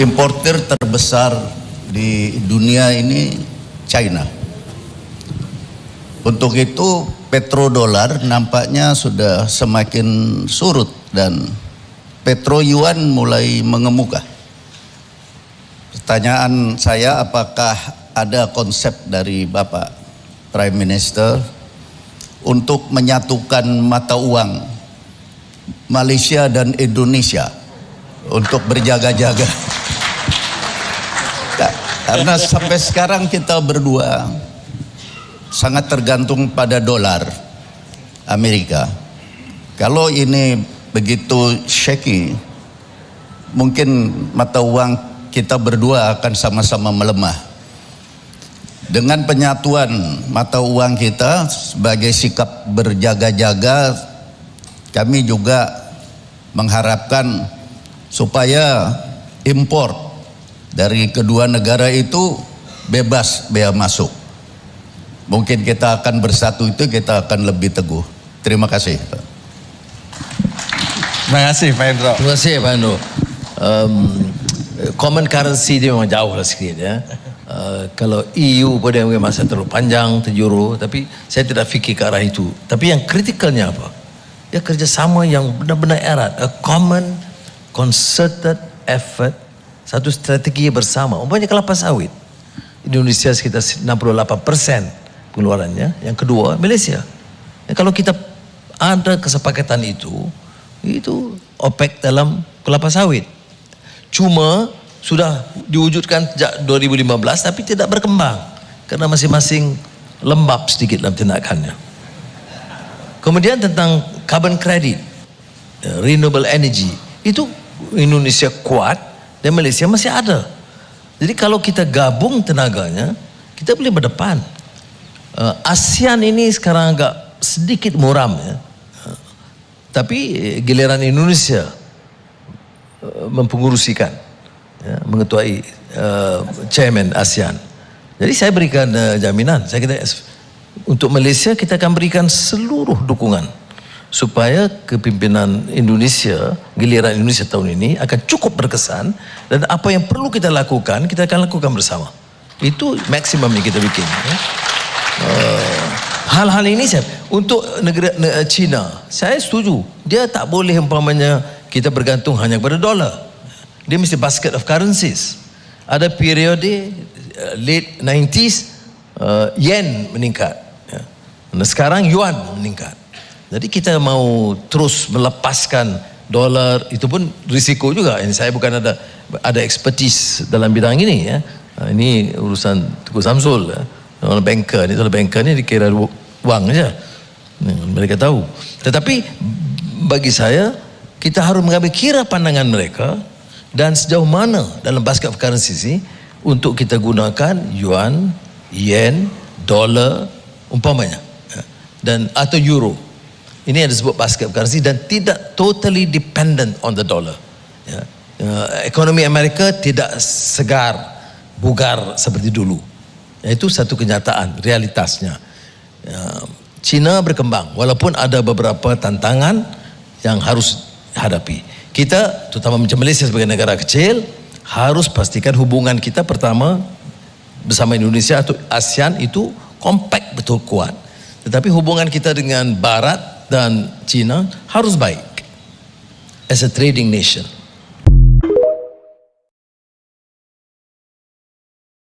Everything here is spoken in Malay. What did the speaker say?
Importer terbesar di dunia ini China. Untuk itu petrodolar nampaknya sudah semakin surut dan petro yuan mulai mengemuka. Pertanyaan saya, apakah ada konsep dari Bapak Prime Minister untuk menyatukan mata uang Malaysia dan Indonesia untuk berjaga-jaga? Karena sampai sekarang kita berdua sangat tergantung pada dolar Amerika. Kalau ini begitu shaky, mungkin mata uang kita berdua akan sama-sama melemah. Dengan penyatuan mata uang kita sebagai sikap berjaga-jaga, kami juga mengharapkan supaya impor dari kedua negara itu bebas bea masuk. Mungkin kita akan bersatu, itu kita akan lebih teguh. Terima kasih. Terima kasih Pak Hendro. Terima kasih Pak Hendro. Common currency dia memang jauh lah sikit ya. Kalau EU pada yang masa terlalu panjang, 7 euro, tapi saya tidak fikir ke arah itu. Tapi yang kritikalnya apa? Ya kerjasama yang benar-benar erat. A common concerted effort, satu strategi bersama. Umpamanya kelapa sawit, Indonesia sekitar 68% pengeluarannya. Yang kedua Malaysia. Ya, kalau kita ada kesepakatan itu OPEC dalam kelapa sawit. Cuma sudah diwujudkan sejak 2015 tapi tidak berkembang karena masing-masing lembab sedikit dalam tindakannya. Kemudian tentang carbon credit, renewable energy, itu Indonesia kuat dan Malaysia masih ada. Jadi kalau kita gabung tenaganya, kita boleh berdepan. ASEAN ini sekarang agak sedikit muram ya. Tapi giliran Indonesia mempengurusikan, ya, mengetuai chairman ASEAN. Jadi saya berikan jaminan, saya kata untuk Malaysia kita akan berikan seluruh dukungan supaya kepimpinan Indonesia, giliran Indonesia tahun ini akan cukup berkesan, dan apa yang perlu kita lakukan, kita akan lakukan bersama. Itu maksimum yang kita bikin. Ya. Hal-hal ini saya, untuk negara China, saya setuju. Dia tak boleh umpamanya kita bergantung hanya kepada dolar. Dia mesti basket of currencies. Ada periode late 90s yen meningkat. Ya. Dan sekarang yuan meningkat. Jadi kita mau terus melepaskan dolar, itu pun risiko juga. Ini saya bukan ada expertise dalam bidang ini ya. Ini urusan Tuku Samsul ya. Orang banker ni, banker ni dikira wang saja. Mereka tahu. Tetapi bagi saya, kita harus mengambil kira pandangan mereka dan sejauh mana dalam basket of currency ini untuk kita gunakan yuan, yen, dolar umpamanya, dan atau euro. Ini yang disebut basket of currency dan tidak totally dependent on the dollar. Ya. Ekonomi Amerika tidak segar, bugar seperti dulu. Itu satu kenyataan, realitasnya. China berkembang, walaupun ada beberapa tantangan yang harus hadapi. Kita, terutama macam Malaysia sebagai negara kecil, harus pastikan hubungan kita pertama bersama Indonesia atau ASEAN itu kompak betul kuat. Tetapi hubungan kita dengan Barat dan China harus baik as a trading nation.